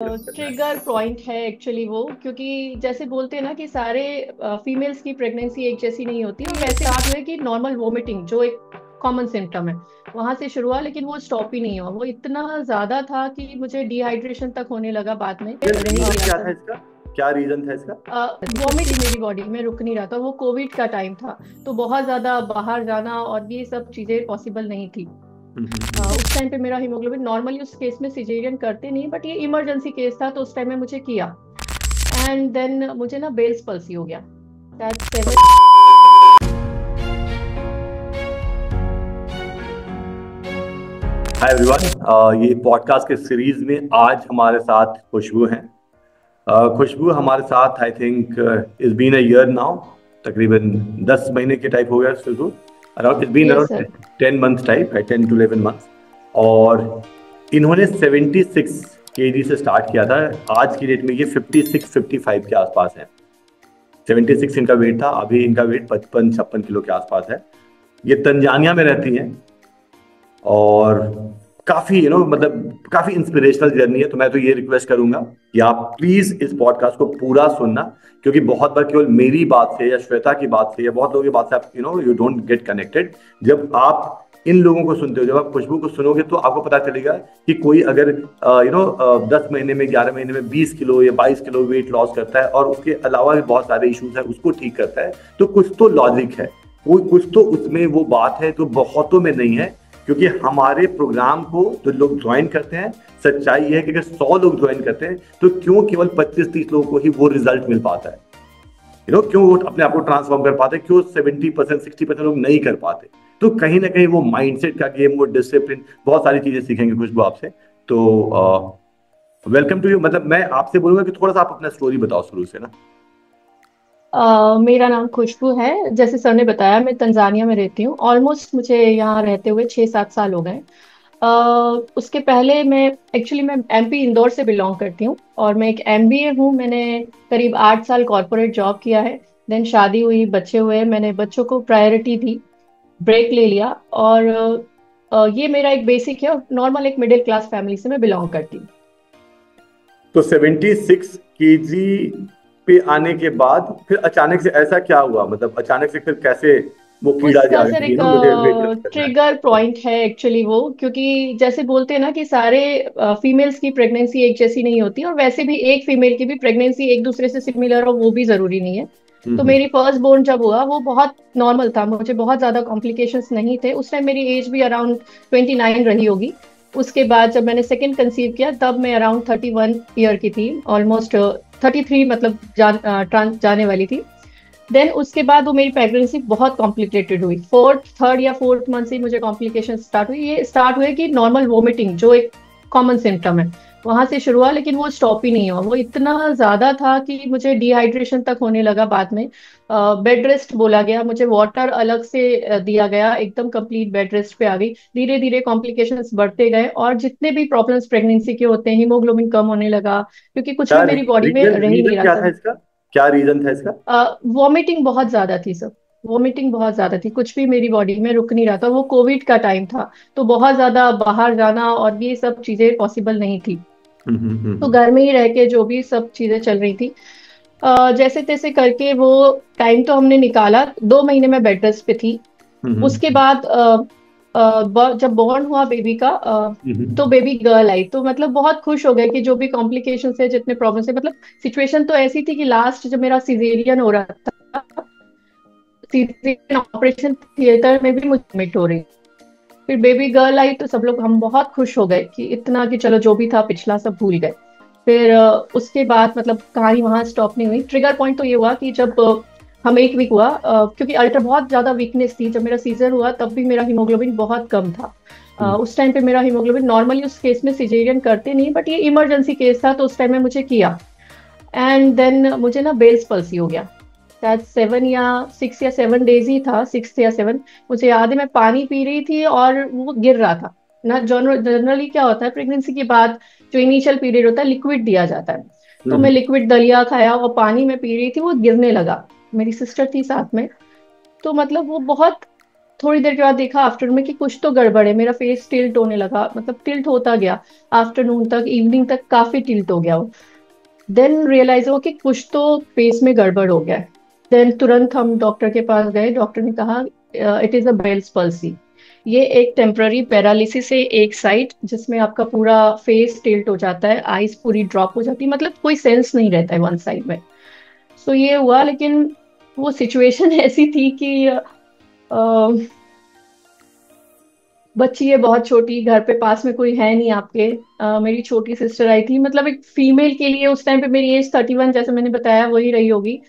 Trigger point है actually वो, क्योंकि जैसे बोलते हैं ना कि सारे फीमेल्स की प्रेगनेंसी एक जैसी नहीं होती, और वैसे बात हुआ कि नॉर्मल वोमिटिंग जो एक कॉमन सिम्टम है वहां से शुरू हुआ, लेकिन वो स्टॉप ही नहीं हुआ। वो इतना ज्यादा था कि मुझे डिहाइड्रेशन तक होने लगा बाद में, रह ही रीजन नहीं रहा क्या था। था इसका? क्या रीजन था इसका? वॉमिट मेरी बॉडी में रुक नहीं रहा था। वो कोविड का टाइम था, तो बहुत ज्यादा बाहर जाना और ये सब चीजें पॉसिबल नहीं थी। उस टाइम पे मेरा हीमोग्लोबिन नॉर्मली उस केस में सिजेरियन करते नहीं, बट ये इमरजेंसी केस था तो उस टाइम में मुझे किया। एंड देन मुझे ना बेल्स पल्सी हो गया। That seven. हाय एवरीवन, ये पॉडकास्ट के सीरीज में आज हमारे साथ खुशबू हैं। खुशबू हमारे साथ I think it's been a year now. तकरीबन 10 महीने के टाइप हो गया Khushboo. Around it's been yes around sir. 10 months type, 10 to 11 months। और इन्होंने 76 kg से स्टार्ट किया था। आज की डेट में ये 56-55 के आसपास है। 76 इनका वेट था, अभी इनका वेट 55-56 किलो के आसपास है। ये तंजानिया में रहती हैं और काफी मतलब काफी इंस्पिरेशनल जर्नी है। तो मैं तो ये रिक्वेस्ट करूंगा कि आप प्लीज इस पॉडकास्ट को पूरा सुनना, क्योंकि बहुत बार केवल मेरी बात से या श्वेता की बात से या बहुत लोगों की बात से आप यू डोंट गेट कनेक्टेड। जब आप इन लोगों को सुनते हो, जब आप खुशबू को सुनोगे, तो आपको पता चलेगा कि कोई अगर 10 महीने में, 11 महीने में 20 किलो या 22 किलो वेट लॉस करता है और उसके अलावा भी बहुत सारे इश्यूज है उसको ठीक करता है, तो कुछ तो लॉजिक है, कोई कुछ तो उसमें वो बात है, तो बहुतों में नहीं है। क्योंकि हमारे प्रोग्राम को जो लोग ज्वाइन करते हैं, सच्चाई ये है कि अगर 100 लोग ज्वाइन करते हैं तो क्यों केवल 25-30 लोगों को ही वो रिजल्ट मिल पाता है? क्यों वो अपने आप को ट्रांसफॉर्म कर पाते हैं, क्यों 70% 60% लोग नहीं कर पाते? तो कहीं ना कहीं वो माइंडसेट का गेम, वो डिसिप्लिन, बहुत सारी चीजें सीखेंगे खुशबू आपसे। तो वेलकम टू यू। मतलब मैं आपसे बोलूंगा कि थोड़ा सा आप अपना स्टोरी बताओ शुरू से ना। मेरा नाम खुशबू है। जैसे सर ने बताया, मैं तंजानिया में रहती हूँ। ऑलमोस्ट मुझे यहाँ रहते हुए 6-7 साल हो गए। उसके पहले मैं एमपी इंदौर से बिलोंग करती हूँ, और मैं एक एमबीए हूँ। मैंने करीब 8 साल कॉरपोरेट जॉब किया है। देन शादी हुई, बच्चे हुए, मैंने बच्चों को प्रायोरिटी दी, ब्रेक ले लिया। और ये मेरा एक बेसिक है, और नॉर्मल एक मिडिल क्लास फैमिली से मैं बिलोंग करती हूँ। तो 76 kg पे आने के बाद फिर अचानक से ऐसा क्या हुआ? मतलब अचानक से फिर कैसे वो कीड़ा उसका जाग सर गई एक ना, मुझे वेट लॉस करना है। ट्रिगर पॉइंट है एक्चुअली वो, क्योंकि जैसे बोलते हैं ना कि सारे फीमेल्स की प्रेगनेंसी एक जैसी नहीं होती, और वैसे भी एक फीमेल की भी प्रेगनेंसी एक दूसरे से सिमिलर हो वो भी जरूरी नहीं है। तो हम्म। मेरी फर्स्ट बोर्न जब हुआ वो बहुत नॉर्मल था, मुझे बहुत ज्यादा कॉम्प्लिकेशंस नहीं थे। उस टाइम मेरी एज भी अराउंड 29 रही होगी। उसके बाद जब मैंने सेकंड कंसीव किया तब मैं अराउंड 31 ईयर की थी, ऑलमोस्ट 33, मतलब जाने वाली थी। देन उसके बाद वो मेरी प्रेगनेंसी बहुत कॉम्प्लिकेटेड हुई। थर्ड या फोर्थ मंथ से मुझे कॉम्प्लिकेशन स्टार्ट हुई। ये स्टार्ट हुए कि नॉर्मल वोमिटिंग जो एक कॉमन सिम्टम है वहां से शुरू हुआ, लेकिन वो स्टॉप ही नहीं हुआ। वो इतना ज्यादा था कि मुझे डिहाइड्रेशन तक होने लगा बाद में। बेड रेस्ट बोला गया, मुझे वाटर अलग से दिया गया, एकदम कंप्लीट बेड रेस्ट पे आ गई। धीरे धीरे कॉम्प्लिकेशंस बढ़ते गए, और जितने भी प्रॉब्लम्स प्रेगनेंसी के होते हैं, हीमोग्लोबिन कम होने लगा, क्योंकि कुछ क्या भी मेरी बॉडी में रीजन रह ही नहीं रीजन रहा क्या था था। इसका? क्या रीजन था इसका? वॉमिटिंग बहुत ज्यादा थी सर। वॉमिटिंग बहुत ज्यादा थी, कुछ भी मेरी बॉडी में रुक नहीं रहा था। वो कोविड का टाइम था, तो बहुत ज्यादा बाहर जाना और ये सब चीजें पॉसिबल नहीं थी। तो घर में ही रह के जो भी सब चीजें चल रही थी, जैसे तैसे करके वो टाइम तो हमने निकाला। 2 महीने में बेड रेस्ट पे थी। उसके हम्म। बाद जब बॉर्न हुआ बेबी का, तो हम्म। बेबी गर्ल आई, तो मतलब बहुत खुश हो गए कि जो भी कॉम्प्लिकेशन है, जितने प्रॉब्लम्स है, मतलब सिचुएशन तो ऐसी थी कि लास्ट जब मेरा सिजेरियन हो रहा था, सीजरियन ऑपरेशन थिएटर में भी मुझे एडमिट हो रही। फिर बेबी गर्ल आई तो सब लोग, हम बहुत खुश हो गए कि इतना कि चलो जो भी था पिछला सब भूल गए। फिर उसके बाद मतलब कहानी वहां स्टॉप नहीं हुई। ट्रिगर पॉइंट तो ये हुआ कि जब हम 1 वीक हुआ, क्योंकि अल्ट्रा बहुत ज्यादा वीकनेस थी। जब मेरा सीजर हुआ तब भी मेरा हीमोग्लोबिन बहुत कम था। उस टाइम पे मेरा हीमोग्लोबिन नॉर्मली उस केस में सिजेरियन करते नहीं, बट ये इमरजेंसी केस था तो उस टाइम में मुझे किया। एंड देन मुझे ना बेल्स पल्सी हो गया। शायद 7 या 6 या 7 डेज ही था, 6 या 7। मुझे याद है मैं पानी पी रही थी और वो गिर रहा था ना। जनरली क्या होता है प्रेगनेंसी के बाद, जो इनिशियल पीरियड होता है, लिक्विड दिया जाता है। तो मैं हम्म। लिक्विड दलिया खाया और पानी में पी रही थी, वो गिरने लगा। मेरी सिस्टर थी साथ में। तो मतलब वो बहुत थोड़ी देर के बाद देखा आफ्टरनून में कि कुछ तो गड़बड़ है, मेरा फेस टिल्ट होने लगा, मतलब टिल्ट होता गया। आफ्टरनून तक, इवनिंग तक काफी टिल्ट हो गया वो। देन रियलाइज हुआ कि कुछ तो फेस में गड़बड़ हो गया है। देन तुरंत हम डॉक्टर के पास गए। डॉक्टर ने कहा it is a Bell's palsy. ये एक टेम्पररी पैरालिसिस है एक साइड, जिसमें आपका पूरा फेस टिल्ट हो जाता है, आईज पूरी ड्रॉप हो जाती है, मतलब कोई सेंस नहीं रहता है वन साइड में। सो ये हुआ, लेकिन वो सिचुएशन ऐसी थी कि बच्ची है बहुत छोटी, घर पे पास में कोई है नहीं आपके। मेरी छोटी सिस्टर आई थी, मतलब एक फीमेल के लिए उस टाइम पे मेरी एज 31 जैसे मैंने बताया वही रही होगी।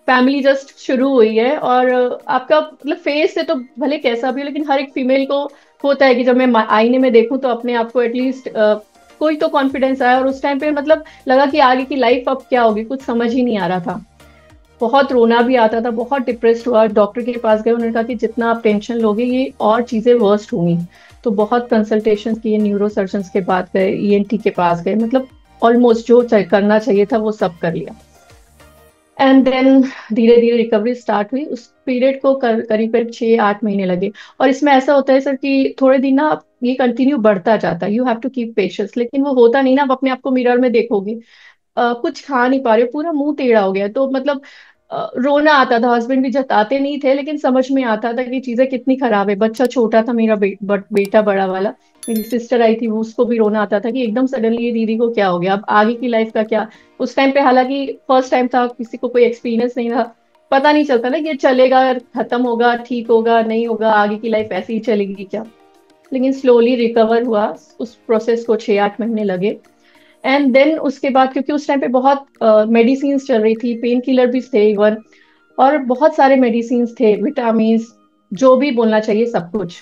फैमिली जस्ट शुरू हुई है, और आपका मतलब फेस से तो भले कैसा भी हो, लेकिन हर एक फीमेल को होता है कि जब मैं आईने में देखूं तो अपने आप को एटलीस्ट कोई तो कॉन्फिडेंस आया। और उस टाइम पे मतलब लगा कि आगे की लाइफ अब क्या होगी, कुछ समझ ही नहीं आ रहा था। बहुत रोना भी आता था, बहुत डिप्रेस्ड हुआ। डॉक्टर के पास गए, उन्होंने कहा कि जितना आप टेंशन लोगे ये और चीजें वर्स्ट होंगी। तो बहुत कंसल्टेशन किए, न्यूरो सर्जन के पास गए, ईएनटी के पास गए, मतलब ऑलमोस्ट जो करना चाहिए था वो सब कर लिया। एंड देन धीरे धीरे रिकवरी स्टार्ट हुई। उस पीरियड को करीब करीब 6-8 महीने लगे। और इसमें ऐसा होता है सर कि थोड़े दिन ना ये कंटिन्यू बढ़ता जाता है, you have to keep patience, लेकिन वो होता नहीं ना। आप अपने आप को मिरर में देखोगे, कुछ खा नहीं पा रहे हो, पूरा मुंह टेढ़ा हो गया, तो मतलब रोना आता था। हस्बैंड भी जताते नहीं थे, लेकिन समझ में आता था कि चीजें कितनी खराब है। बच्चा छोटा था मेरा, बेटा बड़ा वाला। मेरी सिस्टर आई थी, वो उसको भी रोना आता था कि एकदम सडनली ये दीदी को क्या हो गया, अब आगे की लाइफ का क्या। उस टाइम पे हालांकि फर्स्ट टाइम था, किसी को कोई एक्सपीरियंस नहीं था, पता नहीं चलता ना ये चलेगा, खत्म होगा, ठीक होगा, नहीं होगा, आगे की लाइफ ऐसे ही चलेगी क्या। लेकिन स्लोली रिकवर हुआ। उस प्रोसेस को 6-8 महीने लगे। एंड देन उसके बाद, क्योंकि उस टाइम पे बहुत मेडिसिन चल रही थी, पेन किलर भी थे इवन, और बहुत सारे मेडिसिन थे, विटामिन, जो भी बोलना चाहिए सब कुछ।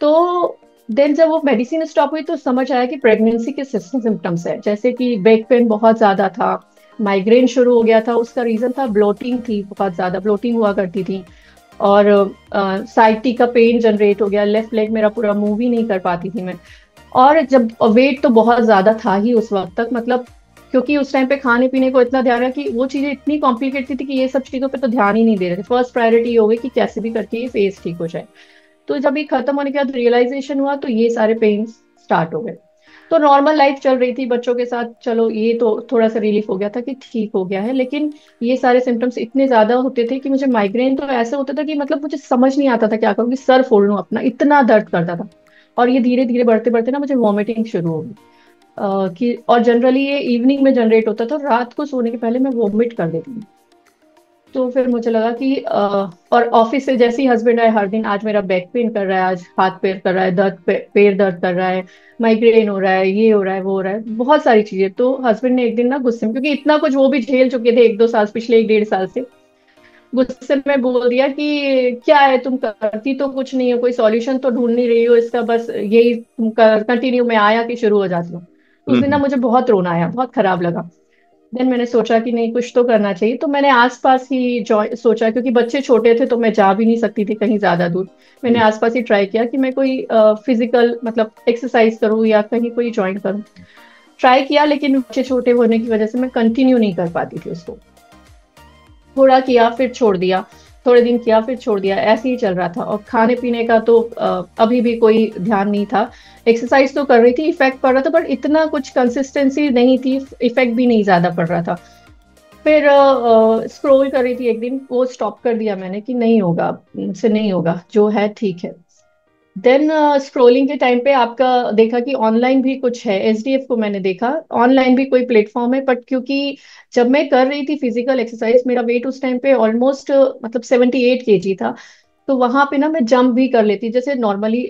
तो देन जब वो मेडिसिन स्टॉप हुई तो समझ आया कि प्रेगनेंसी के सिम्टम्स है, जैसे कि बैक पेन बहुत ज्यादा था, माइग्रेन शुरू हो गया था। उसका रीजन था ब्लोटिंग थी, बहुत ज्यादा ब्लोटिंग हुआ करती थी। और साइटी का पेन जनरेट हो गया, लेफ्ट लेग मेरा पूरा मूव भी नहीं कर पाती थी मैं। और जब वेट तो बहुत ज्यादा था ही उस वक्त तक, मतलब क्योंकि उस टाइम पे खाने पीने को इतना ध्यान रहा कि वो चीजें इतनी कॉम्प्लिकेटेड थी कि ये सब चीजों पे तो ध्यान ही नहीं दे रहे थे। फर्स्ट प्रायोरिटी हो गई कि कैसे भी करके ये फेस ठीक हो जाए। तो जब ये खत्म होने के बाद रियलाइजेशन हुआ तो ये सारे पेन स्टार्ट हो गए। तो नॉर्मल लाइफ चल रही थी बच्चों के साथ, चलो ये तो थोड़ा सा रिलीफ हो गया था कि ठीक हो गया है। लेकिन ये सारे सिम्टम्स इतने ज्यादा होते थे कि मुझे माइग्रेन तो ऐसे होता था कि मतलब मुझे समझ नहीं आता था क्या करूँ, कि सर फोड़ लूं अपना, इतना दर्द करता था। और ये धीरे धीरे बढ़ते बढ़ते ना मुझे वॉमिटिंग शुरू हो गई। कि और जनरली ये इवनिंग में जनरेट होता था, रात को सोने के पहले मैं वॉमिट कर देती हूँ। तो फिर मुझे लगा कि और ऑफिस से जैसे ही हस्बैंड आए, हर दिन आज मेरा बैक पेन कर रहा है, आज हाथ पैर कर रहा है दर्द, पैर दर्द कर रहा है, माइग्रेन हो रहा है, ये हो रहा है, वो हो रहा है, बहुत सारी चीजें। तो हस्बैंड ने एक दिन ना गुस्से में, क्योंकि इतना कुछ वो भी झेल चुके थे 1-2 साल, पिछले 1-1.5 साल से, गुस्से में बोल दिया कि क्या है, तुम करती तो कुछ नहीं हो, कोई सॉल्यूशन तो ढूंढ नहीं रही हो इसका, बस यही तुम कंटिन्यू में आया कि शुरू हो जाती हो। तो उस दिन ना हम्म। मुझे बहुत रोना आया, बहुत खराब लगा। देन मैंने सोचा कि नहीं, कुछ तो करना चाहिए। तो मैंने आसपास ही सोचा, क्योंकि बच्चे छोटे थे तो मैं जा भी नहीं सकती थी कहीं ज्यादा दूर। मैंने आसपास ही ट्राई किया कि मैं कोई फिजिकल मतलब एक्सरसाइज करूँ या कहीं कोई ज्वाइन करूँ। ट्राई किया, लेकिन बच्चे छोटे होने की वजह से मैं कंटिन्यू नहीं कर पाती थी उसको। थोड़ा किया फिर छोड़ दिया, थोड़े दिन किया फिर छोड़ दिया, ऐसे ही चल रहा था। और खाने पीने का तो अभी भी कोई ध्यान नहीं था। एक्सरसाइज तो कर रही थी, इफेक्ट पड़ रहा था, बट इतना कुछ कंसिस्टेंसी नहीं थी, इफेक्ट भी नहीं ज्यादा पड़ रहा था। फिर स्क्रॉल कर रही थी एक दिन, वो स्टॉप कर दिया मैंने कि नहीं होगा, से नहीं होगा, जो है ठीक है। देन स्क्रोलिंग के टाइम पे आपका देखा कि ऑनलाइन भी कुछ है, एसडीएफ को मैंने देखा, ऑनलाइन भी कोई प्लेटफॉर्म है। बट क्योंकि जब मैं कर रही थी फिजिकल एक्सरसाइज, मेरा वेट उस टाइम पे ऑलमोस्ट मतलब 78 kg था। तो वहां पे ना मैं जंप भी कर लेती, जैसे नॉर्मली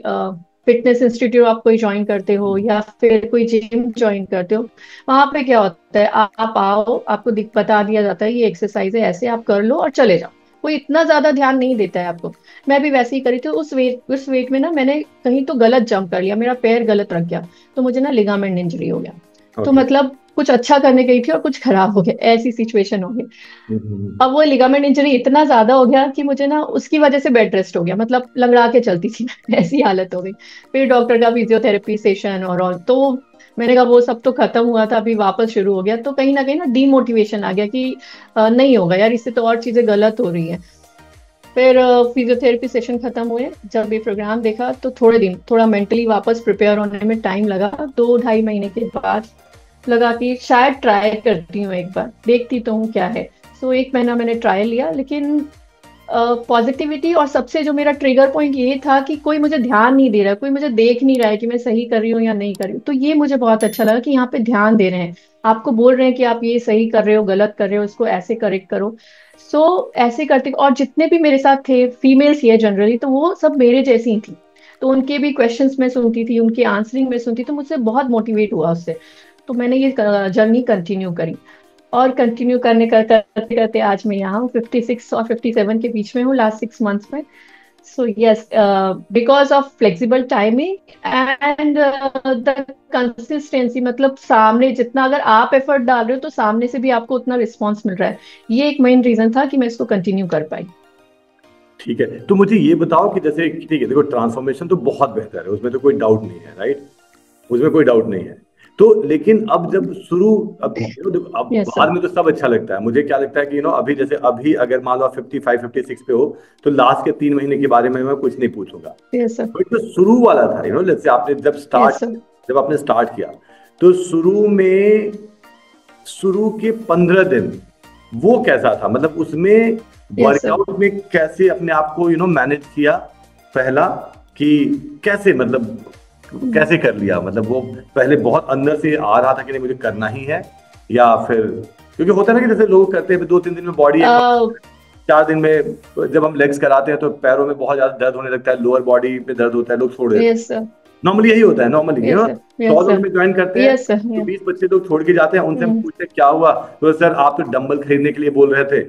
फिटनेस इंस्टीट्यूट आप कोई ज्वाइन करते हो या फिर कोई जिम ज्वाइन करते हो, वहां पे क्या होता है, आप आओ, आपको बता दिया जाता है ये एक्सरसाइज है, ऐसे आप कर लो और चले जाओ। कोई इतना ज्यादा ध्यान नहीं देता है आपको। मैं भी वैसे ही करी थी। उस वेट में ना मैंने कहीं तो गलत जंप कर लिया, मेरा पैर गलत रख गया, तो मुझे ना लिगामेंट इंजरी हो गया। तो ओके। मतलब कुछ अच्छा करने गई थी और कुछ खराब हो गया, ऐसी सिचुएशन हो गई। अब वो लिगामेंट इंजरी इतना ज्यादा हो गया कि मुझे ना उसकी वजह से बेड रेस्ट हो गया, मतलब लंगड़ा के चलती थी ऐसी हालत हो गई। फिर डॉक्टर का फिजियोथेरेपी सेशन और तो मैंने कहा वो सब तो खत्म हुआ था, अभी वापस शुरू हो गया। तो कहीं ना कहीं ना डीमोटिवेशन आ गया कि नहीं होगा यार, इससे तो और चीजें गलत हो रही है। फिर फिजियोथेरेपी सेशन खत्म हुए, जब ये प्रोग्राम देखा तो थोड़ा मेंटली वापस प्रिपेयर होने में टाइम लगा। 2-2.5 महीने के बाद लगा कि शायद ट्राई करती हूँ, एक बार देखती तो हूँ क्या है। सो 1 महीना मैंने ट्राई लिया, लेकिन पॉजिटिविटी और सबसे जो मेरा ट्रिगर पॉइंट ये था कि कोई मुझे ध्यान नहीं दे रहा है, कोई मुझे देख नहीं रहा है कि मैं सही कर रही हूँ या नहीं कर रही हूँ। तो ये मुझे बहुत अच्छा लगा कि यहाँ पे ध्यान दे रहे हैं, आपको बोल रहे हैं कि आप ये सही कर रहे हो, गलत कर रहे हो, इसको ऐसे करेक्ट करो। ऐसे करते, और जितने भी मेरे साथ थे फीमेल्स ही है जनरली, तो वो सब मेरे जैसी ही थी। तो उनके भी क्वेश्चंस मैं सुनती थी, उनकी आंसरिंग में सुनती, तो मुझसे बहुत मोटिवेट हुआ उससे। तो मैंने ये जर्नी कंटिन्यू करी, और कंटिन्यू करते करते आज मैं यहाँ हूँ, 56 और 57 के बीच में हूँ लास्ट 6 मंथ्स में। So yes, because of flexible timing and the consistency, मतलब सामने जितना अगर आप एफर्ट डाल रहे हो तो सामने से भी आपको उतना रिस्पॉन्स मिल रहा है। ये एक मेन रीजन था कि मैं इसको कंटिन्यू कर पाई। ठीक है, तो मुझे ये बताओ कि जैसे ठीक है, देखो ट्रांसफॉर्मेशन तो बहुत बेहतर है, उसमें तो कोई डाउट नहीं है, राइट? उसमें कोई डाउट नहीं है। तो लेकिन अब जब शुरू, अब देखो अब यस सर। बाद में तो सब अच्छा लगता है, मुझे क्या लगता है कि अभी जैसे अभी अगर मान लो आप 55 56 पे हो, तो लास्ट के 3 महीने के बारे में मैं कुछ नहीं पूछूंगा। Yes sir. बट जो शुरू वाला था, जैसे आपने यस सर। जब आपने स्टार्ट किया, तो शुरू के 15 दिन वो कैसा था? मतलब उसमें यस सर। वर्कआउट में कैसे अपने आप को मैनेज किया? पहला कि कैसे, मतलब कैसे कर लिया? मतलब वो पहले बहुत अंदर से आ रहा था कि नहीं मुझे करना ही है, या फिर क्योंकि होता है ना कि जैसे लोग करते हैं 2-3 दिन में बॉडी, 4 दिन में जब हम लेग्स कराते हैं तो पैरों में बहुत ज्यादा दर्द होने लगता है, लोअर बॉडी में दर्द होता है, लोग छोड़ देते हैं। Yes sir. नॉर्मली यही होता है, नॉर्मली यस सर। 100 यस लोग सर। में ज्वाइन करते हैं यस सर। तो 20 25 लोग छोड़ के जाते हैं, उनसे हम पूछते हैं क्या हुआ, तो सर आप तो डंबल खरीदने के लिए बोल रहे थे,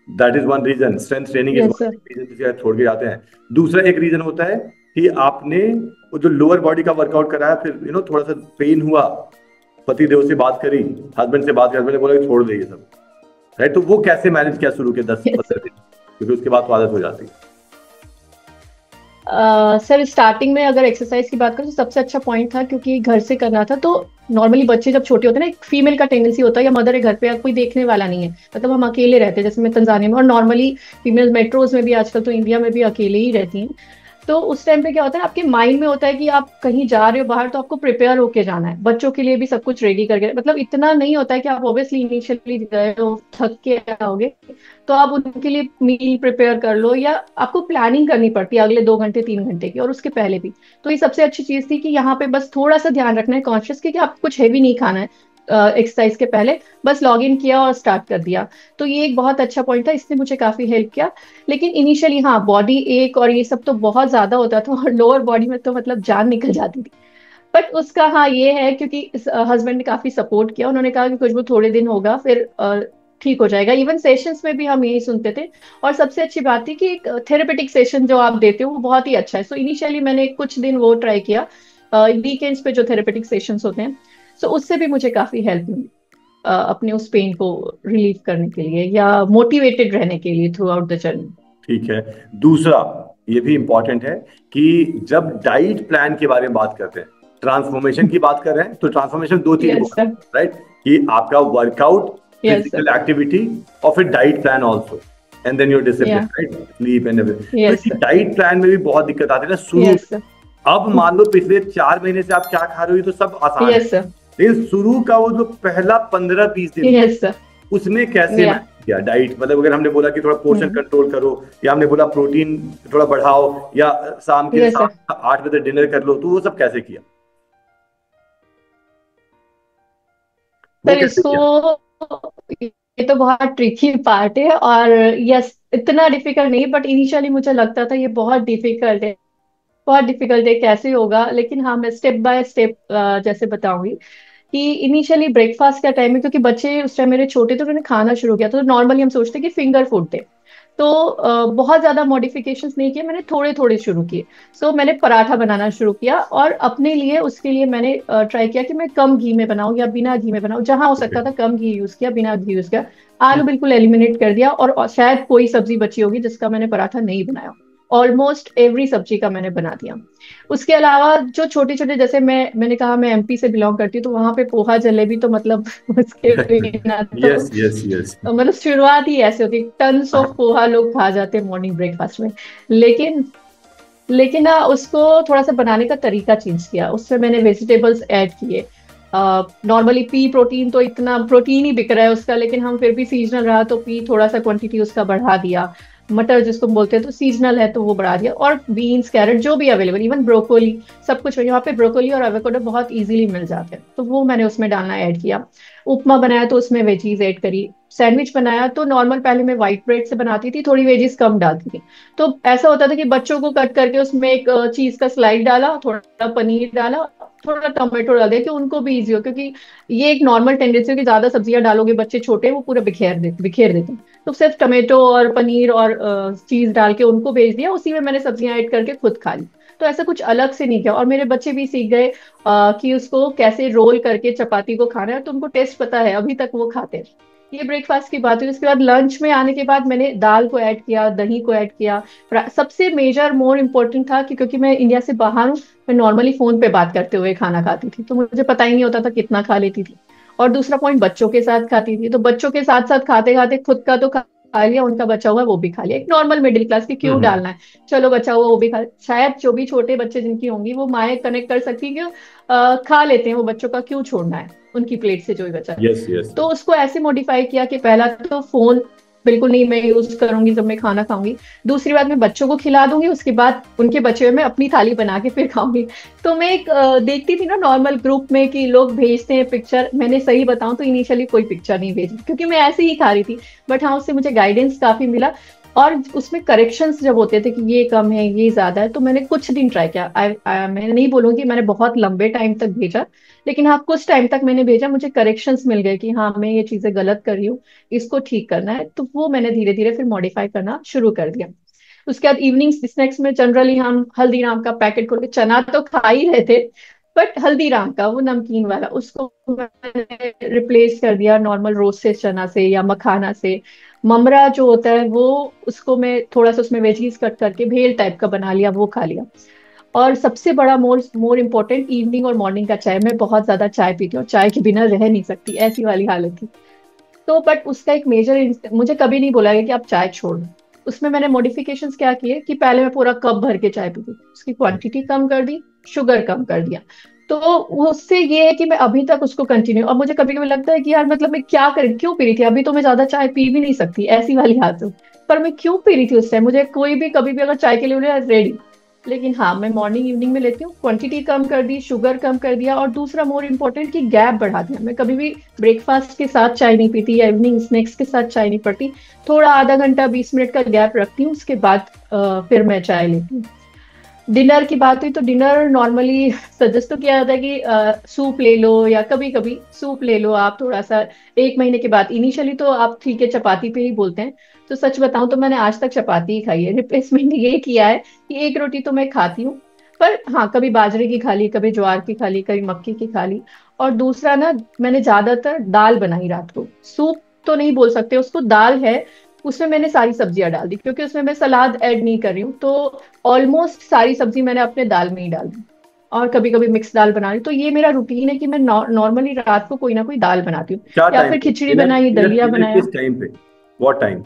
that is one reason, strength training is yes one sir. Reason, जिसे छोड़ के जाते हैं। दूसरा एक रीजन होता है कि आपने वो जो लोअर बॉडी का वर्कआउट कराया, फिर थोड़ा सा पेन हुआ, पति देव से बात करी, हस्बैंड से बात करी, हस्बैंड ने बोला कि छोड़ दे ये सब, राइट? तो वो कैसे मैनेज किया शुरू के 10 15 दिन, क्योंकि उसके बाद तो आदत हो जाती है। सर स्टार्टिंग में अगर एक्सरसाइज की बात करें तो सबसे अच्छा पॉइंट था, क्योंकि घर से करना था। तो नॉर्मली बच्चे जब छोटे होते हैं ना, एक फीमेल का टेंडेंसी होता है, या मदर है घर पे, या कोई देखने वाला नहीं है, मतलब हम अकेले रहते हैं, जैसे मैं तंजानिया में, और नॉर्मली फीमेल मेट्रोज में भी आजकल तो इंडिया में भी अकेले ही रहती हैं। तो उस टाइम पे क्या होता है, आपके माइंड में होता है कि आप कहीं जा रहे हो बाहर, तो आपको प्रिपेयर होके जाना है, बच्चों के लिए भी सब कुछ रेडी करके, मतलब इतना नहीं होता है कि आप ऑब्वियसली इनिशियली गए हो थक के आओगे, तो आप उनके लिए मील प्रिपेयर कर लो, या आपको प्लानिंग करनी पड़ती है अगले 2 घंटे 3 घंटे की, और उसके पहले भी। तो ये सबसे अच्छी चीज थी कि यहाँ पे बस थोड़ा सा ध्यान रखना है कॉन्शियस कि आप कुछ हैवी नहीं खाना है एक्सरसाइज के पहले, बस लॉग इन किया और स्टार्ट कर दिया। तो ये एक बहुत अच्छा पॉइंट था, इसने मुझे काफी हेल्प किया। लेकिन इनिशियली हाँ, बॉडी एक और ये सब तो बहुत ज्यादा होता था, और लोअर बॉडी में तो मतलब जान निकल जाती थी। बट उसका हाँ ये है, क्योंकि हस्बैंड ने काफी सपोर्ट किया, उन्होंने कहा कि कुछ भी थोड़े दिन होगा, फिर ठीक हो जाएगा। इवन सेशंस में भी हम यही सुनते थे। और सबसे अच्छी बात थी कि एक थेरेपेटिक सेशन जो आप देते हो वो बहुत ही अच्छा है। सो इनिशियली मैंने कुछ दिन वो ट्राई किया, वीकेंड्स पे जो थेरेपेटिक सेशंस होते हैं। सो उससे भी मुझे काफी हेल्प मिली अपने उस पेन को रिलीव करने के लिए, या मोटिवेटेड रहने के लिए थ्रू आउट द जर्नी। ठीक है। दूसरा ये भी इंपॉर्टेंट है कि जब डाइट प्लान के बारे में बात करते हैं, ट्रांसफॉर्मेशन की बात कर रहे हैं, तो ट्रांसफॉर्मेशन दो चीज यस होगा, सर। राइट? कि आपका workout, yes sir. Physical activity, और फिर diet plan also, and then your discipline, yeah. Right? Sleep and everything. तो यस ये सर। डाइट प्लान में भी बहुत दिक्कत आती है ना शुरू में। Yes sir. अब मान लो पिछले 4 महीने से आप क्या खा रहे हो, ये तो सब आसान है, यस सर। लेकिन शुरू का वो जो पहला 15 20 दिन था, यस सर। उसमें कैसे या। मैनेज किया डाइट? मतलब अगर हमने बोला कि थोड़ा पोर्शन कंट्रोल करो, या हमने बोला प्रोटीन थोड़ा बढ़ाओ, या शाम के यस सर। 7 8 बजे डिनर कर लो, तो वो सब कैसे किया? वो सर कैसे किया? इसको, ये तो बहुत ट्रिकी पार्ट है, और यस इतना डिफिकल्ट नहीं, बट इनिशियली मुझे लगता था ये बहुत डिफिकल्ट है, बहुत डिफिकल्ट है, कैसे होगा। लेकिन हाँ, मैं स्टेप बाय स्टेप जैसे बताऊंगी कि इनिशियली ब्रेकफास्ट का टाइम है, क्योंकि बच्चे उस टाइम मेरे छोटे थे, तो उन्होंने खाना शुरू किया, तो नॉर्मली हम सोचते कि फिंगर फूड थे। तो बहुत ज्यादा मॉडिफिकेशंस नहीं किए मैंने, थोड़े थोड़े शुरू किए। मैंने पराठा बनाना शुरू किया, और अपने लिए उसके लिए मैंने ट्राई किया कि मैं कम घी में बनाऊं या बिना घी में बनाऊं, जहां हो सकता था कम घी यूज किया, बिना घी यूज किया। आलू बिल्कुल एलिमिनेट कर दिया, और शायद कोई सब्जी बची होगी जिसका मैंने पराठा नहीं बनाया। ऑलमोस्ट एवरी सब्जी का मैंने बना दिया। उसके अलावा जो छोटे छोटे, जैसे मैंने कहा मैं एमपी से बिलोंग करती हूँ, तो वहां पे पोहा जलेबी तो मतलब उसके बिना तो यस यस यस। मतलब शुरुआत ही ऐसे होती, टन्स ऑफ पोहा लोग खा जाते हैं मॉर्निंग ब्रेकफास्ट में। लेकिन लेकिन ना उसको थोड़ा सा बनाने का तरीका चेंज किया, उसमें मैंने वेजिटेबल्स ऐड किए। नॉर्मली पी प्रोटीन तो इतना प्रोटीन ही बिक रहा है उसका, लेकिन हम फिर भी सीजनल रहा तो पी थोड़ा सा क्वांटिटी उसका बढ़ा दिया। मटर जिसको बोलते हैं तो सीजनल है तो वो बढ़ा दिया, और बीन्स कैरेट जो भी अवेलेबल, इवन ब्रोकोली, सब कुछ यहाँ पे ब्रोकोली और एवोकाडो बहुत इजीली मिल जाते हैं, तो वो मैंने उसमें डालना ऐड किया। उपमा बनाया तो उसमें वेजीज ऐड करी। सैंडविच बनाया तो नॉर्मल पहले मैं व्हाइट ब्रेड से बनाती थी, थोड़ी वेजीज कम डालती थी। तो ऐसा होता था कि बच्चों को कट करके उसमें एक चीज का स्लाइड डाला, थोड़ा पनीर डाला, थोड़ा टमाटो डाल दिया कि उनको भी इजी हो, क्योंकि ये एक नॉर्मल टेंडेंसी है कि ज्यादा सब्जियां डालोगे बच्चे छोटे वो पूरा बिखेर देते हैं। तो सिर्फ टमाटो और पनीर और चीज डाल के उनको भेज दिया, उसी में मैंने सब्जियां ऐड करके खुद खा ली। तो ऐसा कुछ अलग से नहीं किया, और मेरे बच्चे भी सीख गए कि उसको कैसे रोल करके चपाती को खाना है, तो उनको टेस्ट पता है, अभी तक वो खाते हैं। ये ब्रेकफास्ट की बात हुई। उसके बाद लंच में आने के बाद मैंने दाल को ऐड किया, दही को ऐड किया। सबसे मेजर मोर इम्पोर्टेंट था कि क्योंकि मैं इंडिया से बाहर हूँ, मैं नॉर्मली फोन पे बात करते हुए खाना खाती थी, तो मुझे पता ही नहीं होता था कितना खा लेती थी। और दूसरा पॉइंट, बच्चों के साथ खाती थी, तो बच्चों के साथ साथ खाते खाते खुद का तो खा लिया, उनका बचा हुआ वो भी खा लिया। एक नॉर्मल मिडिल क्लास की क्यों हम्म। डालना है, चलो बचा हुआ वो भी खा। शायद जो भी छोटे बच्चे जिनकी होंगी वो माएँ कनेक्ट कर सकती है कि खा लेते हैं, वो बच्चों का क्यों छोड़ना है उनकी प्लेट से जो भी बचा है। Yes yes. तो उसको ऐसे मॉडिफाई किया कि पहला तो फोन बिल्कुल नहीं मैं यूज करूंगी जब मैं खाना खाऊंगी। दूसरी बात, मैं बच्चों को खिला दूंगी, उसके बाद उनके बचे हुए मैं अपनी थाली बना के फिर खाऊंगी। तो मैं एक देखती थी ना नॉर्मल ग्रुप में कि लोग भेजते हैं पिक्चर, मैंने सही बताऊं तो इनिशियली कोई पिक्चर नहीं भेजी, क्योंकि मैं ऐसे ही खा रही थी। बट हाँ, उससे मुझे गाइडेंस काफी मिला, और उसमें करेक्शंस जब होते थे कि ये कम है ये ज्यादा है, तो मैंने कुछ दिन ट्राई किया। मैं नहीं बोलूंगी मैंने बहुत लंबे टाइम तक भेजा, लेकिन हाँ कुछ टाइम तक मैंने भेजा, मुझे करेक्शंस मिल गए कि हाँ मैं ये चीजें गलत कर रही हूँ, इसको ठीक करना है, तो वो मैंने धीरे धीरे फिर मॉडिफाई करना शुरू कर दिया। उसके बाद इवनिंग स्नैक्स में जनरली हम हल्दीराम का पैकेट खोल के, चना तो खा ही रहे थे, बट हल्दीराम का वो नमकीन वाला उसको मैंने रिप्लेस कर दिया नॉर्मल रोस्टेड चना से या मखाना से। ममरा जो होता है वो, उसको मैं थोड़ा सा उसमें वेजीज कट करके भेल टाइप का बना लिया, वो खा लिया। और सबसे बड़ा मोर मोर इम्पोर्टेंट, इवनिंग और मॉर्निंग का चाय। मैं बहुत ज्यादा चाय पीती हूँ, चाय के बिना रह नहीं सकती, ऐसी वाली हालत थी। तो बट उसका एक मेजर, मुझे कभी नहीं बोला गया कि आप चाय छोड़ दो। उसमें मैंने मॉडिफिकेशंस क्या किए कि पहले मैं पूरा कप भर के चाय पीती थी, उसकी क्वांटिटी कम कर दी, शुगर कम कर दिया। तो उससे ये है कि मैं अभी तक उसको कंटिन्यू, और मुझे कभी कभी लगता है कि यार मतलब मैं क्या कर क्यों पी रही थी, अभी तो मैं ज्यादा चाय पी भी नहीं सकती, ऐसी वाली हालत हो। पर मैं क्यों पी रही थी उस टाइम, मुझे कोई भी कभी भी अगर चाय के लिए बोले रेडी। लेकिन हाँ, मैं मॉर्निंग इवनिंग में लेती हूँ, क्वांटिटी कम कर दी, शुगर कम कर दिया, और दूसरा मोर इम्पोर्टेंट कि गैप बढ़ा दिया। मैं कभी भी ब्रेकफास्ट के साथ चाय नहीं पीती या इवनिंग स्नैक्स के साथ चाय नहीं पड़ती, थोड़ा आधा घंटा 20 मिनट का गैप रखती हूँ, उसके बाद फिर मैं चाय लेती हूँ। डिनर की बात हुई तो डिनर नॉर्मली सजेस्ट तो किया जाता है कि सूप ले लो, या कभी कभी सूप ले लो आप थोड़ा सा, 1 महीने के बाद। इनिशियली तो आप ठीक है चपाती पे ही बोलते हैं, तो सच बताऊं तो मैंने आज तक चपाती ही खाई है, रिप्लेसमेंट ये किया है कि एक रोटी तो मैं खाती हूँ। पर हाँ, कभी बाजरे की खा ली, कभी ज्वार की खा ली, कभी मक्की की खा ली। और दूसरा ना, मैंने ज्यादातर दाल बनाई रात को, सूप तो नहीं बोल सकते उसको, दाल है, उसमें मैंने सारी सब्जियां डाल दी, क्योंकि उसमें मैं सलाद ऐड नहीं कर रही हूँ, तो ऑलमोस्ट सारी सब्जी मैंने अपने दाल में ही डाल दी। और कभी कभी मिक्स दाल बना ली, तो ये मेरा रूटीन है कि मैं नॉर्मली रात को कोई ना कोई दाल बनाती हूँ, क्या या टाइम फिर पे खिचड़ी डिनर, बनाई, डिनर दलिया डिनर बनाया। किस टाइम पे, व्हाट टाइम?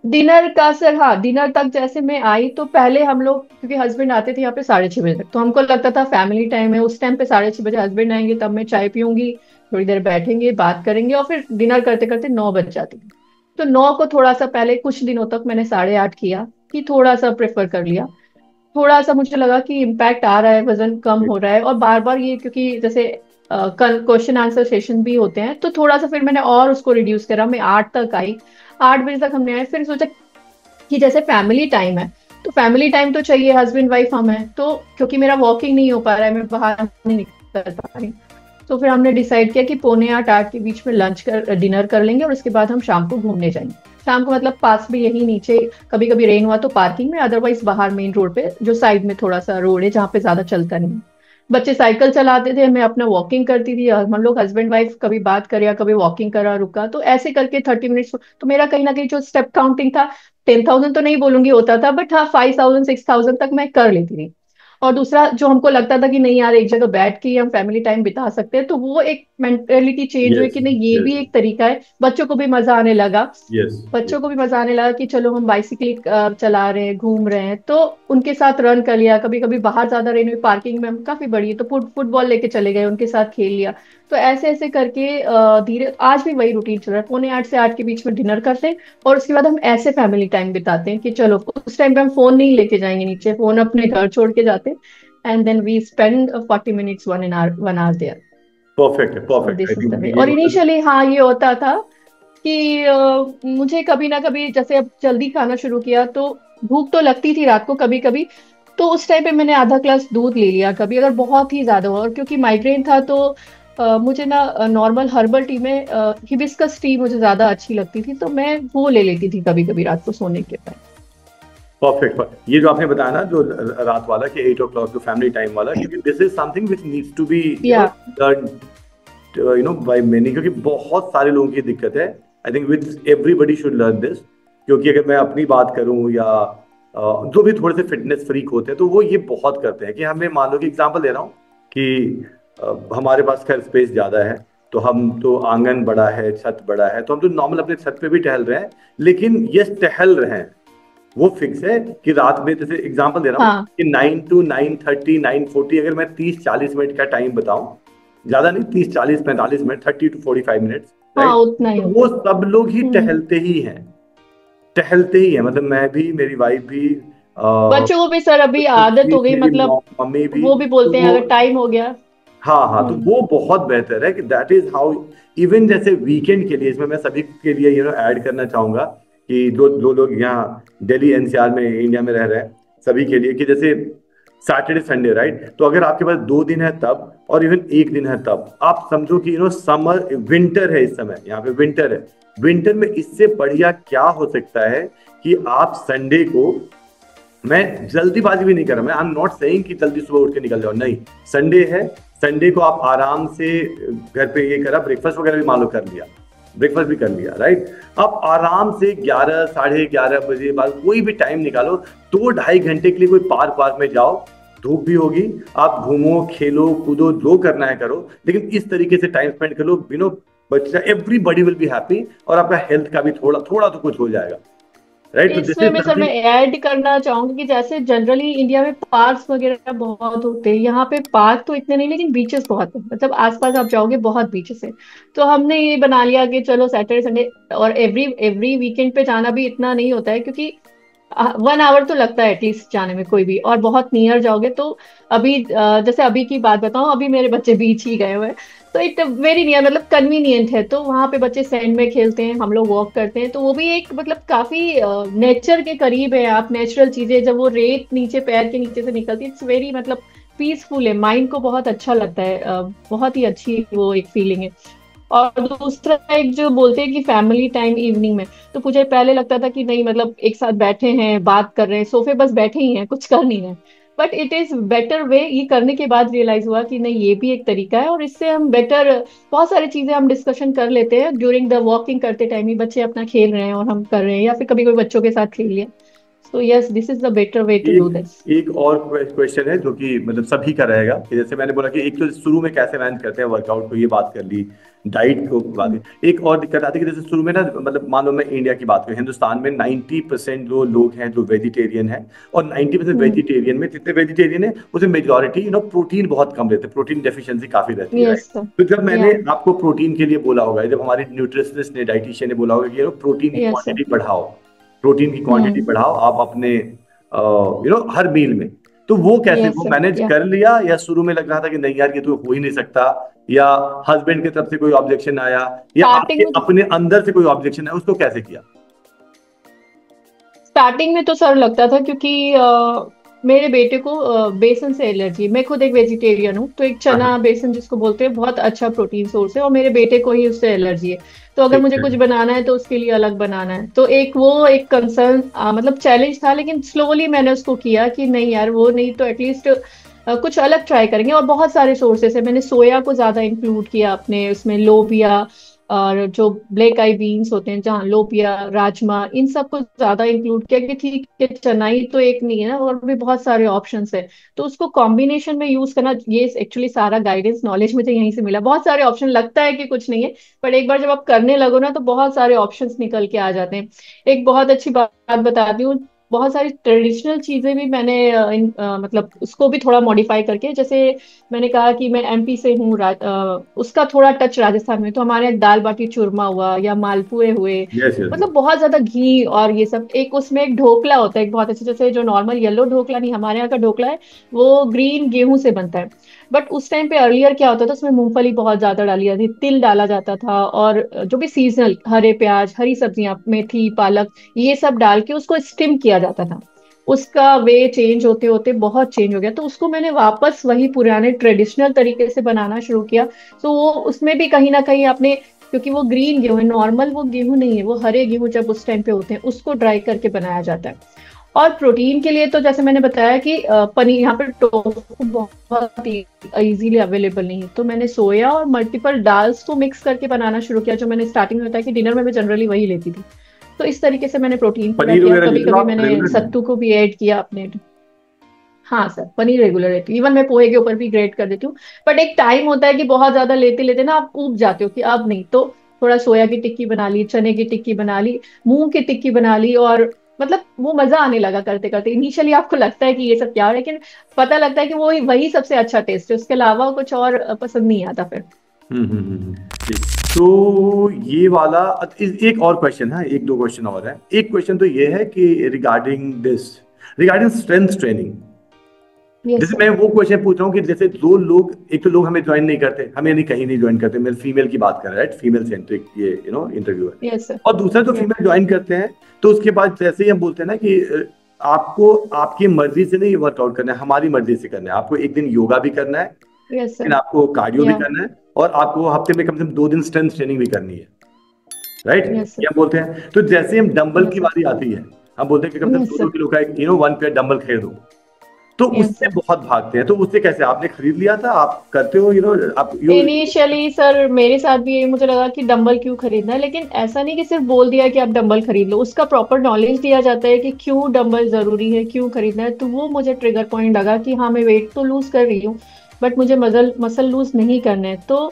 डिनर का सर, हाँ डिनर तक जैसे मैं आई तो पहले हम लोग, क्योंकि हस्बैंड आते थे यहाँ पे 6:30 बजे तक, तो हमको लगता था फैमिली टाइम है, उस टाइम पे 6:30 बजे हस्बैंड आएंगे, तब मैं चाय पीऊंगी, थोड़ी देर बैठेंगे बात करेंगे, और फिर डिनर करते करते 9 बज जाती थी। तो 9 को थोड़ा सा पहले कुछ दिनों तक मैंने 8:30 किया, कि थोड़ा सा प्रेफर कर लिया। थोड़ा सा मुझे लगा कि इम्पैक्ट आ रहा है, वजन कम हो रहा है, और बार बार ये, क्योंकि जैसे कल क्वेश्चन आंसर सेशन भी होते हैं, तो थोड़ा सा फिर मैंने और उसको रिड्यूस करा, मैं 8 तक आई। 8 बजे तक हमने आए, फिर सोचा कि जैसे फैमिली टाइम है, तो फैमिली टाइम तो चाहिए, हस्बैंड वाइफ हम हैं, तो क्योंकि मेरा वॉकिंग नहीं हो पा रहा है, मैं बाहर नहीं निकल पा रही हूँ, तो फिर हमने डिसाइड किया कि 7:45 8 के बीच में लंच कर डिनर कर लेंगे, और उसके बाद हम शाम को घूमने जाएंगे। शाम को मतलब पास में यही नीचे, कभी कभी रेन हुआ तो पार्किंग में, अदरवाइज बाहर मेन रोड पे, जो साइड में थोड़ा सा रोड है जहाँ पे ज्यादा चलता नहीं। बच्चे साइकिल चलाते थे, मैं अपना वॉकिंग करती थी, हम लोग हस्बैंड वाइफ कभी बात करे या कभी वॉकिंग करा रुका, तो ऐसे करके 30 मिनट्स। तो मेरा कहीं ना कहीं जो स्टेप काउंटिंग था, 10,000 तो नहीं बोलूंगी होता था, बट हाँ 5,000 6,000 तक मैं कर लेती थी। और दूसरा जो हमको लगता था कि नहीं यार एक जगह बैठ के ही हम फैमिली टाइम बिता सकते हैं, तो वो एक मेंटेलिटी चेंज हुई यस कि नहीं ये यस भी एक तरीका है। बच्चों को भी मजा आने लगा। यस बच्चों को भी मजा आने लगा कि चलो हम बाइसिकल चला रहे हैं, घूम रहे हैं, तो उनके साथ रन कर लिया। कभी कभी बाहर ज्यादा रेन हुई, पार्किंग में हम काफी बड़ी है तो फुटबॉल लेके चले गए, उनके साथ खेल लिया। तो ऐसे ऐसे करके धीरे आज भी वही रूटीन चल रहा है, 7:45 से 8 के बीच में डिनर करते हैं और उसके बाद हम ऐसे फैमिली टाइम बिताते हैं कि चलो उस टाइम पे हम फोन नहीं लेके जाएंगे नीचे, फोन अपने घर छोड़ के जाते हैं, and then we spend 40 minutes 1 hour there. Perfect है, so perfect. I this is the think way. ये और मतलब इनिशियली हाँ ये होता था कि मुझे कभी ना कभी जैसे अब जल्दी खाना शुरू किया तो भूख तो लगती थी रात को कभी कभी, तो उस टाइम पे मैंने आधा ग्लास दूध ले लिया कभी, अगर बहुत ही ज्यादा हुआ। और क्योंकि माइग्रेन था तो मुझे ना नॉर्मल हर्बल टी में हिबिस्कस टी मुझे ज्यादा अच्छी लगती थी, तो मैं वो ले लेती थी कभी कभी रात को सोने के टाइम। परफेक्ट। ये जो आपने बताया ना, जो रात वाला कि 8 o'clock जो फैमिली टाइम वाला, क्योंकि this is something which needs to be yeah learn by many, क्योंकि बहुत सारे लोगों की दिक्कत है। I think which everybody should learn this. क्योंकि अगर मैं अपनी बात करूं या जो भी थोड़े से फिटनेस फ्रीक होते हैं तो वो ये बहुत करते हैं कि हमें, मान लो कि एग्जांपल दे रहा हूँ कि हमारे पास खैर स्पेस ज्यादा है, तो हम तो आंगन बड़ा है, छत बड़ा है, तो हम तो नॉर्मल अपने छत पे भी टहल रहे हैं। लेकिन ये टहल रहे हैं, वो फिक्स है कि रात में, जैसे एग्जांपल दे रहा हूँ हाँ। कि 9 to 9:30 9:40, अगर मैं 30-40 मिनट का टाइम बताऊं, ज्यादा नहीं, 30-40-45 मिनट, 30 to 45 मिनट्स, हाँ राइट। उतना ही तो वो होता है। सब लोग ही हम्म। टहलते ही हैं, टहलते ही हैं। मतलब मैं भी, मेरी वाइफ भी, बच्चों को भी सर अभी आदत हो गई, मेरी मतलब मम्मी भी। वो भी तो बोलते हैं वो, अगर टाइम हो गया। हाँ हाँ, तो हम्म। वो बहुत बेहतर है कि दैट इज हाउ। इवन जैसे वीकेंड के लिए, इसमें मैं सभी के लिए ऐड करना चाहूंगा कि जो जो लोग यहाँ दिल्ली एनसीआर में, इंडिया में रह रहे हैं, सभी के लिए कि जैसे सैटरडे संडे, राइट। तो अगर आपके पास 2 दिन है तब, और इवन एक दिन है तब, आप समझो कि समर विंटर है, इस समय यहाँ पे विंटर है। विंटर में इससे बढ़िया क्या हो सकता है कि आप संडे को, मैं जल्दीबाजी भी नहीं कर रहा, मैं आई एम नॉट सेइंग कि जल्दी सुबह उठ के निकल जाओ, नहीं। संडे है, संडे को आप आराम से घर पे ये करा, ब्रेकफास्ट वगैरह भी मान लो कर लिया, ब्रेकफास्ट भी कर लिया, राइट। आप आराम से 11 साढ़े 11 बजे बाद कोई भी टाइम निकालो, 2-2.5 घंटे के लिए कोई पार्क वार्क में जाओ, धूप भी होगी, आप घूमो, खेलो कूदो, जो करना है करो, लेकिन इस तरीके से टाइम स्पेंड कर लो, बच्चा, एवरीबॉडी विल बी हैप्पी, और आपका हेल्थ का भी थोड़ा थोड़ा तो कुछ हो जाएगा, राइट। तो दिस इसमें इज भी सर मैं समथिंग। ऐड करना चाहूंगी कि जैसे जनरली इंडिया में पार्क्स वगैरह बहुत होते हैं, यहाँ पे पार्क तो इतने नहीं लेकिन बीचेस बहुत है, मतलब आसपास आप जाओगे बहुत बीचेस है। तो हमने ये बना लिया कि चलो सैटरडे संडे, और एवरी एवरी वीकेंड पे जाना भी इतना नहीं होता है, क्योंकि 1 hour तो लगता है एटलीस्ट जाने में कोई भी, और बहुत नियर जाओगे तो अभी जैसे अभी की बात बताऊं, अभी मेरे बच्चे बीच ही गए हुए हैं, तो इट वेरी नियर, मतलब कन्वीनियंट है, तो वहां पे बच्चे सैंड में खेलते हैं, हम लोग वॉक करते हैं, तो वो भी एक मतलब काफी नेचर के करीब है। आप नेचुरल चीजें, जब वो रेत नीचे पैर के नीचे से निकलती है, इट्स वेरी मतलब पीसफुल है, माइंड को बहुत अच्छा लगता है, बहुत ही अच्छी वो एक फीलिंग है। और दूसरा एक जो बोलते हैं कि फैमिली टाइम इवनिंग में, तो मुझे पहले लगता था कि नहीं मतलब एक साथ बैठे हैं बात कर रहे हैं, सोफे बस बैठे ही हैं कुछ कर नहीं रहे, but it is better way. ये करने के बाद रियलाइज हुआ कि नहीं ये भी एक तरीका है, और इससे हम बेटर बहुत सारी चीजें हम डिस्कशन कर लेते हैं ड्यूरिंग द वॉकिंग करते टाइम ही, बच्चे अपना खेल रहे हैं और हम कर रहे हैं, या फिर कभी कोई बच्चों के साथ खेल लिया। So yes, this is the better way to do एक दिस। एक और क्वेश्चन है जो कि मतलब सभी का रहेगा, कि जैसे मैंने बोला कि एक तो शुरू में कैसे मैनेज करते हैं वर्कआउट को, ये बात कर ली, डाइट को बात की। एक और दिक्कत आती है कि जैसे शुरू में ना, मतलब मान लो मैं इंडिया की बात करूं, हिंदुस्तान में 90% जो लोग हैं जो वेजिटेरियन है, और 90% हम्म। वेजिटेरियन में जितने वेजिटेरियन है उसमें मेजोरिटी प्रोटीन बहुत कम लेते हैं, प्रोटीन डेफिशिएंसी काफी रहती है, राइट। Yes sir. तो जब मैंने या। आपको प्रोटीन के लिए बोला होगा, जब हमारे न्यूट्रिशनिस्ट ने, डाइटिशियन ने बोला होगा कि प्रोटीन की यस सर। क्वांटिटी बढ़ाओ, प्रोटीन की क्वांटिटी हम्म। बढ़ाओ आप अपने हर मील में, तो वो कैसे यस वो सर। मैनेज या। कर लिया, या शुरू में लग रहा था कि नहीं यार ये तो हो ही नहीं सकता, या हस्बैंड की तरफ से कोई ऑब्जेक्शन आया, या स्टार्टिंग आपके में अपने अंदर से कोई ऑब्जेक्शन आया, उसको कैसे किया? स्टार्टिंग में तो सर लगता था, क्योंकि मेरे बेटे को बेसन से एलर्जी है, मैं खुद एक वेजिटेरियन हूँ, तो एक हाँ हाँ, चना बेसन जिसको बोलते हैं बहुत अच्छा प्रोटीन सोर्स है, और मेरे बेटे को ही उससे एलर्जी है। तो अगर ठीक मुझे है। कुछ बनाना है तो उसके लिए अलग बनाना है, तो एक वो एक कंसर्न मतलब चैलेंज था, लेकिन स्लोली मैंने उसको किया कि नहीं यार वो नहीं तो एटलीस्ट कुछ अलग ट्राई करेंगे। और बहुत सारे सोर्सेस है, मैंने सोया को ज्यादा इंक्लूड किया अपने उसमें, लोबिया और जो ब्लैक आई बीन्स होते हैं, जहाँ लोबिया, राजमा, इन सबको ज्यादा इंक्लूड किया कि ठीक है, चनाई तो एक नहीं है ना, और भी बहुत सारे ऑप्शंस है, तो उसको कॉम्बिनेशन में यूज करना। ये एक्चुअली सारा गाइडेंस नॉलेज मुझे यहीं से मिला। बहुत सारे ऑप्शन लगता है कि कुछ नहीं है, पर एक बार जब आप करने लगो ना, तो बहुत सारे ऑप्शंस निकल के आ जाते हैं। एक बहुत अच्छी बात बताती हूँ, बहुत सारी ट्रेडिशनल चीजें भी मैंने मतलब उसको भी थोड़ा मॉडिफाई करके, जैसे मैंने कहा कि मैं एमपी से हूँ, उसका थोड़ा टच राजस्थान में, तो हमारे यहाँ दाल बाटी चूरमा हुआ या मालपुए हुए, यस यस मतलब बहुत ज्यादा घी और ये सब। एक उसमें एक ढोकला होता है, एक बहुत अच्छे, जैसे जो नॉर्मल येलो ढोकला नहीं, हमारे यहाँ का ढोकला है वो ग्रीन गेहूं से बनता है। बट उस टाइम पे अर्लियर क्या होता था, उसमें मूंगफली बहुत ज्यादा डाली जाती थी, तिल डाला जाता था, और जो भी सीजनल हरे प्याज, हरी सब्जियां, मेथी, पालक, ये सब डाल के उसको स्टिम किया जाता था। उसका वे चेंज होते होते बहुत चेंज हो गया, तो उसको मैंने वापस वही पुराने ट्रेडिशनल तरीके से बनाना शुरू किया। तो वो उसमें भी कहीं ना कहीं आपने, क्योंकि वो ग्रीन गेहूं है, नॉर्मल वो गेहूं नहीं है, वो हरे गेहूं जब उस टाइम पे होते हैं उसको ड्राई करके बनाया जाता है। और प्रोटीन के लिए तो जैसे मैंने बताया कि पनीर, यहाँ पे टोफू बहुत इजीली अवेलेबल नहीं है, तो मैंने सोया और मल्टीपल दाल्स को मिक्स करके बनाना शुरू किया, जो मैंने स्टार्टिंग में बताया कि डिनर में मैं जनरली वही लेती थी। तो इस तरीके से मैंने प्रोटीन पूरा पनीर किया। वगैरह कभी लेते हो कभी आप मैंने रेगुलरली? सत्तू को भी ऐड किया अपने। हाँ सर, पनीर रेगुलर रहती है, इवन मैं पोहे के ऊपर भी ग्रेट कर देती हूँ। बट एक टाइम होता है कि बहुत ज्यादा लेते लेते ना आप ऊब जाते हो कि अब नहीं, तो थोड़ा सोया की टिक्की बना ली, चने की टिक्की बना ली, मूंग की टिक्की बना ली, और मतलब वो मजा आने लगा करते करते। इनिशियली आपको लगता है कि ये सब क्या है, लेकिन पता लगता है कि वो वही सबसे अच्छा टेस्ट है, उसके अलावा कुछ और पसंद नहीं आता फिर। जी। तो ये वाला एक और क्वेश्चन है, एक दो क्वेश्चन और है। एक क्वेश्चन तो ये है कि रिगार्डिंग स्ट्रेंथ ट्रेनिंग, यस जैसे सर। मैं वो क्वेश्चन पूछ रहा हूँ कि जैसे दो लोग, एक तो लोग हमें ज्वाइन नहीं करते, हमें यानी कहीं नहीं ज्वाइन करते, मेरे फीमेल की बात कर रहा है, राइट, फीमेल सेंट्रिक ये इंटरव्यू है। Yes sir. और दूसरा तो फीमेल ज्वाइन करते हैं, तो उसके बाद जैसे ही हम बोलते हैं ना कि आपको आपकी मर्जी से नहीं वर्कआउट करना है, हमारी मर्जी से करना है। आपको एक दिन योगा भी करना है, यस लेकिन सर। आपको कार्डियो भी या। करना है, और आपको हफ्ते में कम से कम 2 दिन स्ट्रेंथ ट्रेनिंग भी करनी है, राइट। यस ये सर। हम बोलते हैं। तो जैसे ही हम डंबल यस की सर। बारी आती है, हम बोलते हैं कि कम से कम यस दो दो सर। किलो का एक वन पेयर डंबल खरीद दो, तो यस उससे सर। बहुत भागते हैं। तो उससे कैसे, आपने खरीद लिया था, आप करते हो, आप यू। इनिशियली सर मेरे साथ भी यही, मुझे लगा कि डंबल क्यों खरीदना है, लेकिन ऐसा नहीं कि सिर्फ बोल दिया कि आप डंबल खरीद लो, उसका प्रॉपर नॉलेज दिया जाता है कि क्यों डंबल जरूरी है, क्यों खरीदना है। तो वो मुझे ट्रिगर पॉइंट लगा कि हाँ, मैं वेट तो लूज कर रही हूँ, बट मुझे मसल मसल लूज नहीं करना है। तो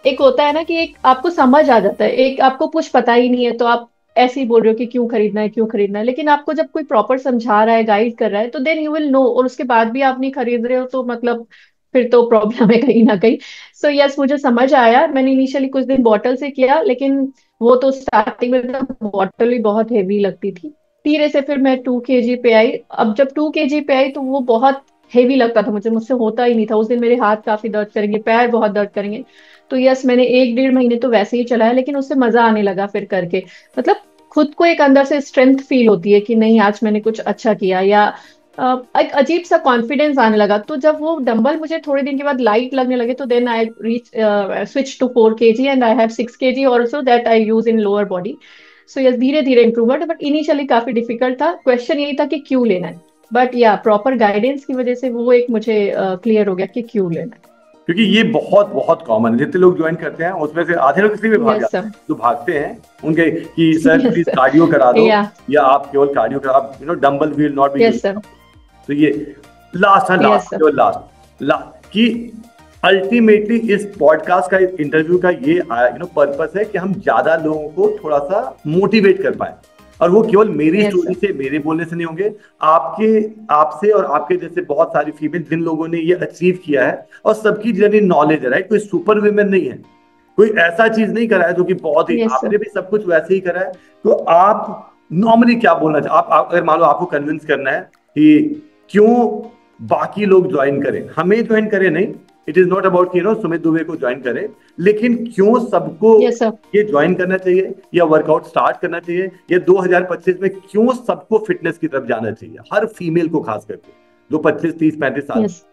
एक होता है ना कि एक आपको समझ आ जाता है, एक आपको कुछ पता ही नहीं है, तो आप ऐसे ही बोल रहे हो कि क्यों खरीदना है, क्यों खरीदना है। लेकिन आपको जब कोई प्रॉपर समझा रहा है, गाइड कर रहा है, तो देन यू विल नो, और उसके बाद भी आप नहीं खरीद रहे हो, तो मतलब फिर तो प्रॉब्लम है कहीं ना कहीं। सो यस, मुझे समझ आया। मैंने इनिशियली कुछ दिन बॉटल से किया, लेकिन वो तो स्टार्टिंग में तो बॉटल ही बहुत हेवी लगती थी। धीरे से फिर मैं 2 kg पे आई। अब जब 2 kg पे आई तो वो बहुत हेवी लगता था मुझे, मुझसे होता ही नहीं था। उस दिन मेरे हाथ काफी दर्द करेंगे, पैर बहुत दर्द करेंगे। तो यस, मैंने 1 1.5 महीने तो वैसे ही चलाया, लेकिन उससे मजा आने लगा फिर करके। मतलब खुद को एक अंदर से स्ट्रेंथ फील होती है कि नहीं, आज मैंने कुछ अच्छा किया, या एक अजीब सा कॉन्फिडेंस आने लगा। तो जब वो डंबल मुझे थोड़े दिन के बाद लाइट लगने लगे, तो then I reach switch to 4 kg, and I have 6 kg also that I use in lower body. So yes, धीरे धीरे इंप्रूवमेंट, बट इनिशियली काफी डिफिकल्ट था। क्वेश्चन यही था कि क्यों लेना है, बट या प्रॉपर गाइडेंस की वजह से वो एक मुझे क्लियर हो गया कि क्यों लेना क्योंकि ये बहुत बहुत कॉमन है, जितने लोग ज्वाइन करते हैं उसमें से आधे लोग इसलिए भी है। भाग यस जाते सर। हैं, जो भागते हैं उनके कि sir yes please sir. Cardio करा दो, या। या आप केवल कार्डियो करा, आप dumbbell will not be use. Yes sir. तो ये लास्ट है, यस लास्ट सर। केवल लास्ट लास्ट कि अल्टीमेटली इस पॉडकास्ट का, इंटरव्यू का ये पर्पस है कि हम ज्यादा लोगों को थोड़ा सा मोटिवेट कर पाए। और वो केवल मेरी यस स्टोरी सर। से, मेरे बोलने से नहीं होंगे, आपके, आपसे और आपके जैसे बहुत सारी फीमेल जिन लोगों ने ये अचीव किया है, और सबकी जर्नी नॉलेज है, राइट। कोई सुपर वुमेन नहीं है, कोई ऐसा चीज नहीं करा है जो कि बहुत ही, यस सर। आपने भी सब कुछ वैसे ही करा है। तो आप नॉर्मली क्या बोलना चाहते, आप अगर मान लो आपको कन्विंस करना है कि क्यों बाकी लोग ज्वाइन करें, हमें ज्वाइन करें नहीं, it is not about Sumit Dubey को ज्वाइन करें, लेकिन क्यों सबको यस सर। ये ज्वाइन करना चाहिए या वर्कआउट स्टार्ट करना चाहिए, या 2025 में क्यों सबको फिटनेस की तरफ जाना चाहिए, हर फीमेल को खास करके जो 25 30 35 साल। यस।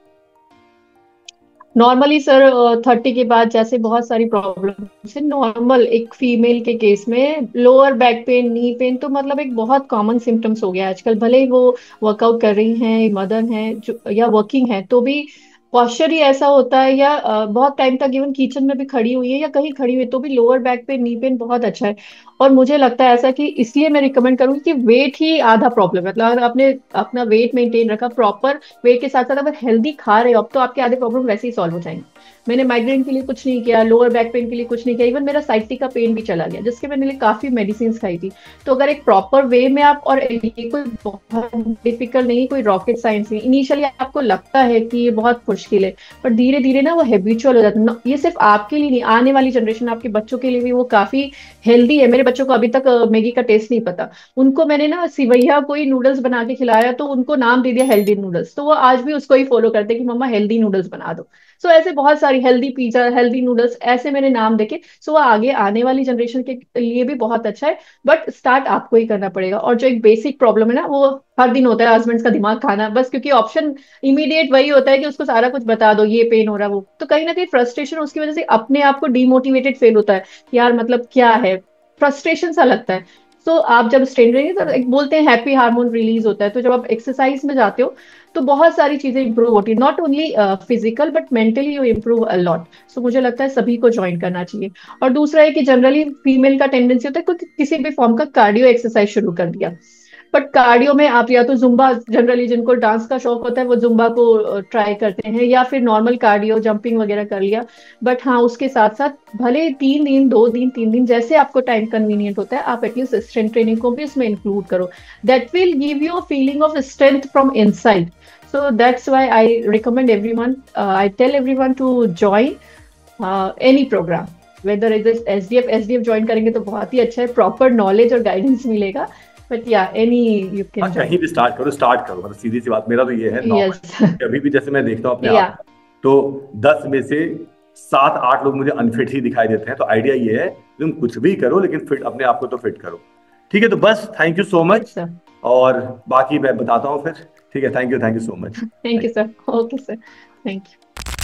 नॉर्मली सर 30 के बाद जैसे बहुत सारी प्रॉब्लम से नॉर्मल एक फीमेल के केस में lower back pain, knee pain तो मतलब एक बहुत कॉमन सिम्टम्स हो गया है आजकल। भले ही वो वर्कआउट कर रही हैं, मदर हैं जो या वर्किंग है, तो भी पॉस्चर ही ऐसा होता है, या बहुत टाइम तक इवन किचन में भी खड़ी हुई है या कहीं खड़ी हुई है तो भी lower back pain, knee pain बहुत अच्छा है। और मुझे लगता है ऐसा कि इसलिए मैं रिकमेंड करूंगी कि वेट ही आधा प्रॉब्लम है। मतलब अगर आपने अपना वेट मेंटेन रखा प्रॉपर, वेट के साथ साथ अगर हेल्दी खा रहे हो अब, तो आपके आधे प्रॉब्लम वैसे ही सॉल्व हो जाएंगे। मैंने माइग्रेन के लिए कुछ नहीं किया, लोअर बैक पेन के लिए कुछ नहीं किया, इवन मेरा साइटिका का पेन भी चला गया जिसके मैंने लिए काफी मेडिसिन खाई थी। तो अगर एक प्रॉपर वे में आप, और ये कोई बहुत डिफिकल्ट नहीं, कोई रॉकेट साइंस नहीं, इनिशियली आपको लगता है कि ये बहुत मुश्किल है, पर धीरे धीरे ना वो हैबिचुअल हो जाता है ये सिर्फ आपके लिए नहीं, आने वाली जनरेशन आपके बच्चों के लिए भी वो काफी हेल्दी है। मेरे बच्चों को अभी तक मैगी का टेस्ट नहीं पता। उनको मैंने ना सिवैया कोई नूडल्स बना के खिलाया तो उनको नाम दे दिया हेल्दी नूडल्स, तो वो आज भी उसको ही फॉलो करते हैं कि मम्मा हेल्दी नूडल्स बना दो। सो ऐसे बहुत सारी हेल्दी पिज्जा, हेल्दी नूडल्स, ऐसे मैंने नाम देके, सो वो आगे आने वाली जनरेशन के लिए भी बहुत अच्छा है। बट स्टार्ट आपको ही करना पड़ेगा। और जो एक बेसिक प्रॉब्लम है ना, वो हर दिन होता है हस्बैंड्स का दिमाग खाना, बस क्योंकि ऑप्शन इमीडिएट वही होता है कि उसको सारा कुछ बता दो, ये पेन हो रहा है वो, तो कहीं ना कहीं फ्रस्ट्रेशन उसकी वजह से अपने आप को डिमोटिवेटेड फील होता है। यार मतलब क्या है, फ्रस्ट्रेशन सा लगता है। तो आप जब स्ट्रेन रहेंगे तो एक बोलते हैं हैप्पी हार्मोन रिलीज होता है, तो जब आप एक्सरसाइज में जाते हो तो बहुत सारी चीजें इंप्रूव होती है, not only physical but mentally you improve a lot. So मुझे लगता है सभी को ज्वाइन करना चाहिए। और दूसरा है कि जनरली फीमेल का टेंडेंसी होता है कि किसी भी फॉर्म का कार्डियो एक्सरसाइज शुरू कर दिया। बट कार्डियो में आप या तो जुम्बा, जनरली जिनको डांस का शौक होता है वो जुम्बा को ट्राई करते हैं, या फिर नॉर्मल कार्डियो जंपिंग वगैरह कर लिया। बट हाँ, उसके साथ साथ भले 3 दिन, 2 दिन, 3 दिन, जैसे आपको टाइम कन्वीनियंट होता है, आप एटलीस्ट स्ट्रेंथ ट्रेनिंग को भी इसमें इंक्लूड करो। That will give you a feeling of strength from inside. So that's why I recommend everyone, I tell everyone to join any program, whether it is SDF, SDF join करेंगे तो बहुत ही अच्छा है, proper knowledge और guidance मिलेगा। But या any you can join. कहीं भी स्टार्ट करो, स्टार्ट करो, मतलब सीधी सी बात, मेरा तो ये है यस। नॉर्मल। अभी भी जैसे मैं देखता हूँ अपने या आप, तो 10 में से 7-8 लोग मुझे अनफिट ही दिखाई देते हैं। तो आइडिया ये है तुम कुछ भी करो लेकिन फिट, अपने आप को तो फिट करो। ठीक है, तो बस thank you so yes much. Sir. और बाकी मैं बताता हूँ फिर। ठीक है, thank you so much. Thank you sir. Okay sir, thank you.